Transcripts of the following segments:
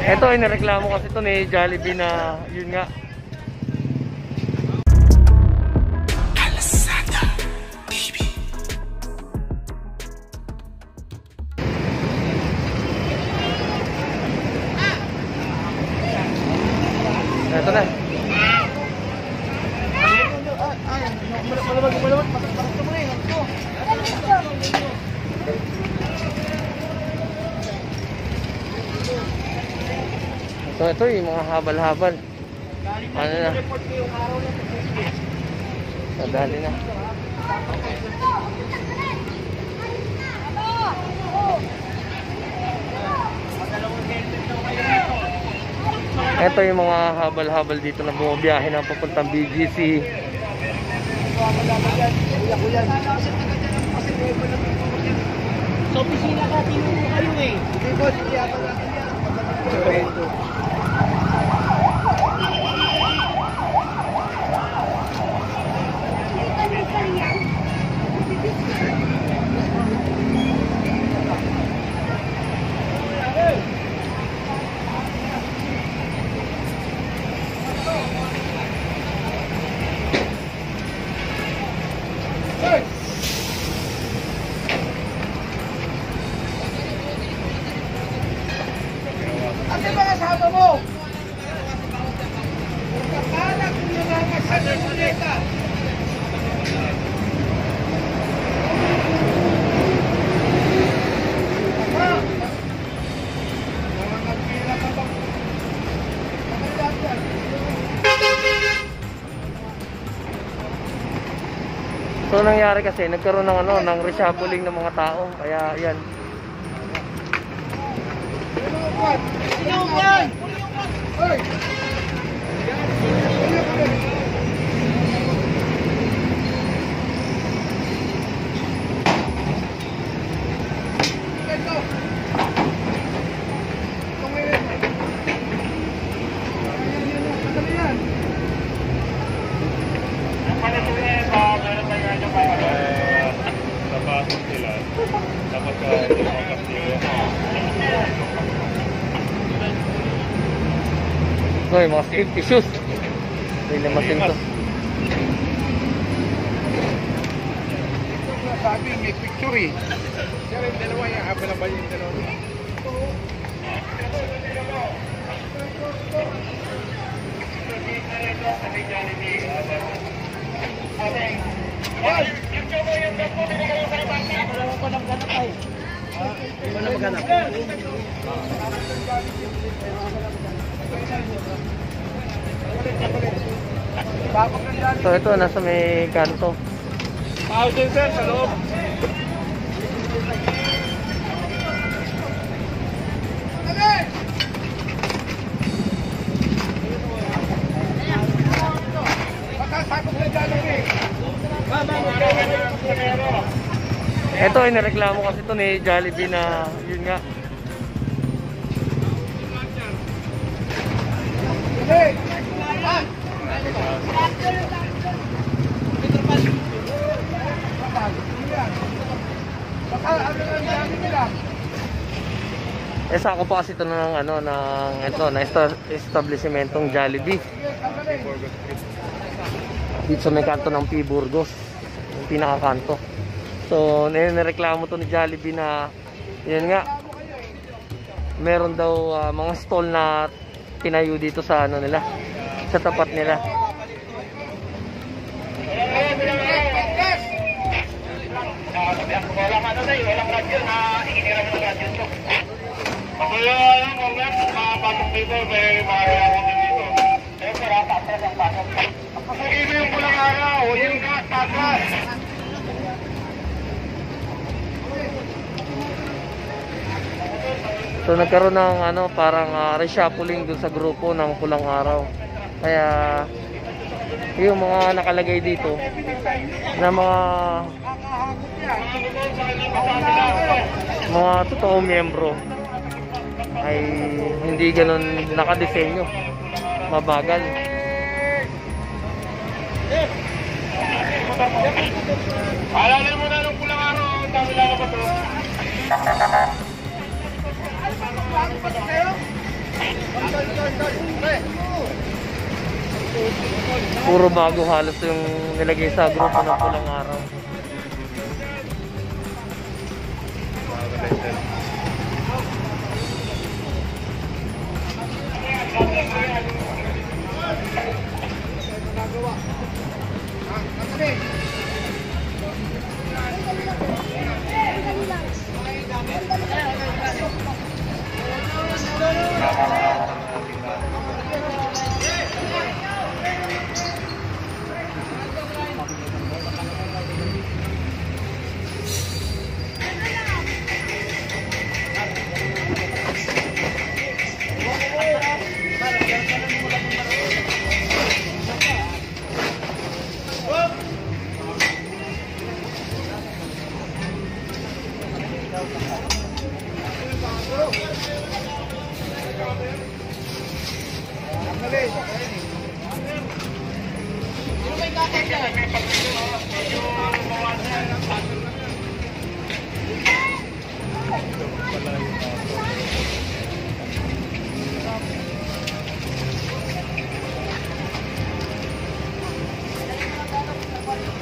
Ito, inireklamo kasi ito ni Jollibee na yun nga. Ito na. Ito yung mga habal-habal. Ano na? Sadali na. Ito yung mga habal-habal dito na bumabiyahe ng papuntang BGC. Sa opisina ka, tinuro kayo eh. Hindi po, hindi ako natin yan. Ano ba kasama mo? Kapalag mo na mga kasalita. So nangyari kasi nagkaroon ng ng reshuffling ng mga tao, kaya yan. Hoy, mga safety shoes. Hindi na masinto. Sabi, may picture eh. Pero yung dalawa yan, habang na ba yung dalawa? So ito, nasa may kanto. Sir, sa loob. Ito, inireklamo kasi ito ni Jollibee na yun nga. Sako pa kasi ito ng establishmentong Jollibee. Dito sa may kanto ng P. Burgos, yung pinakakanto. So, nireklamo to ni Jollibee na yun nga, meron daw mga stall na tinayo dito sa nila, sa tapat nila. Walang radyo na ikinira mo ng radyo ito. Kaya yung moment, pasok dito, may mahaya ako dito. Kaya para tatas ang pasok. Pasukin mo yung pulang araw, yung tatas. So nagkaroon ng parang reshuffling dun sa grupo ng Pulang Araw. Kaya yung mga nakalagay dito na mga totoong miyembro ay hindi ganun nakadesenyo, mabagal. Alalay mo na nung Pulang Araw, ang dami lang ako to. Puro bago halos yung nilagay sa grupo ng Pulang Araw.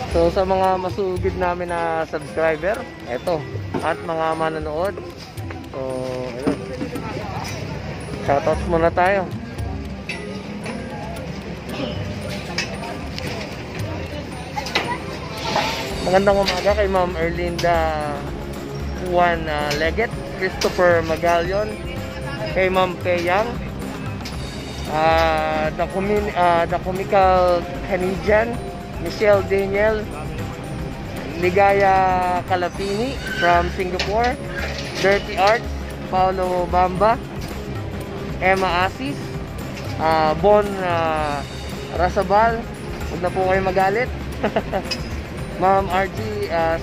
So sa mga masugid namin na subscriber, eto, at mga manonood. So, ayun. Shoutouts muna tayo. Magandang umaga kay Ma'am Erlinda Juan Leggett, Christopher Magalion, kay Ma'am Peyang, the Comical Canadian, Michelle Daniel, Ligaya Calapini from Singapore, Dirty Arts, Paolo Bamba, Emma Asis, Bon Rasabal, huwag na po kayo magalit. Ma'am RG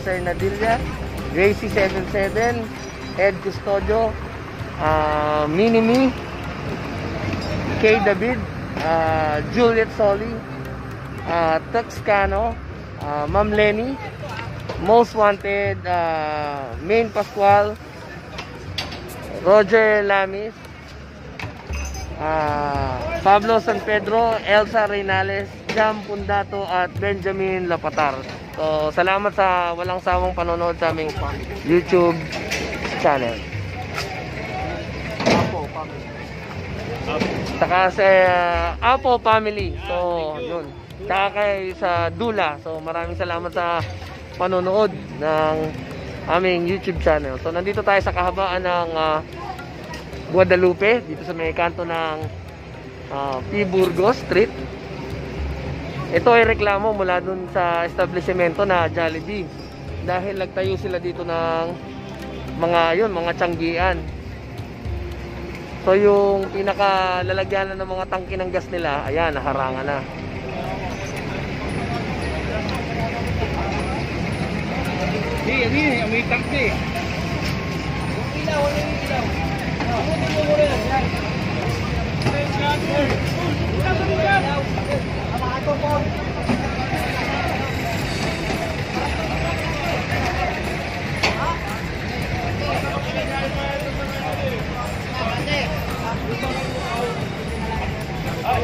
Cernadilla, Gracie 77, Ed Custodio, Minimi, Kay David, Juliet Soli, Tuxcano, Ma'am Lenny, Most Wanted, Main Pascual, Roger Lamis, Pablo San Pedro, Elsa Reynales, Jam Pundato at Benjamin Lapatar. So, salamat sa walang sawang panonood sa aming YouTube channel. Saka sa Apo Family. So, yun. Saka kay sa Dula. So, maraming salamat sa panonood ng aming YouTube channel. So, nandito tayo sa kahabaan ng Guadalupe, dito sa may kanto ng P. Burgos Street. Ito ay reklamo mula dun sa establishmento na Jollibee dahil nagtayo sila dito ng mga tiyanggian. So yung pinakalalagyanan ng mga tangke ng gas nila, ayan, naharangan na. May tangke. Ay,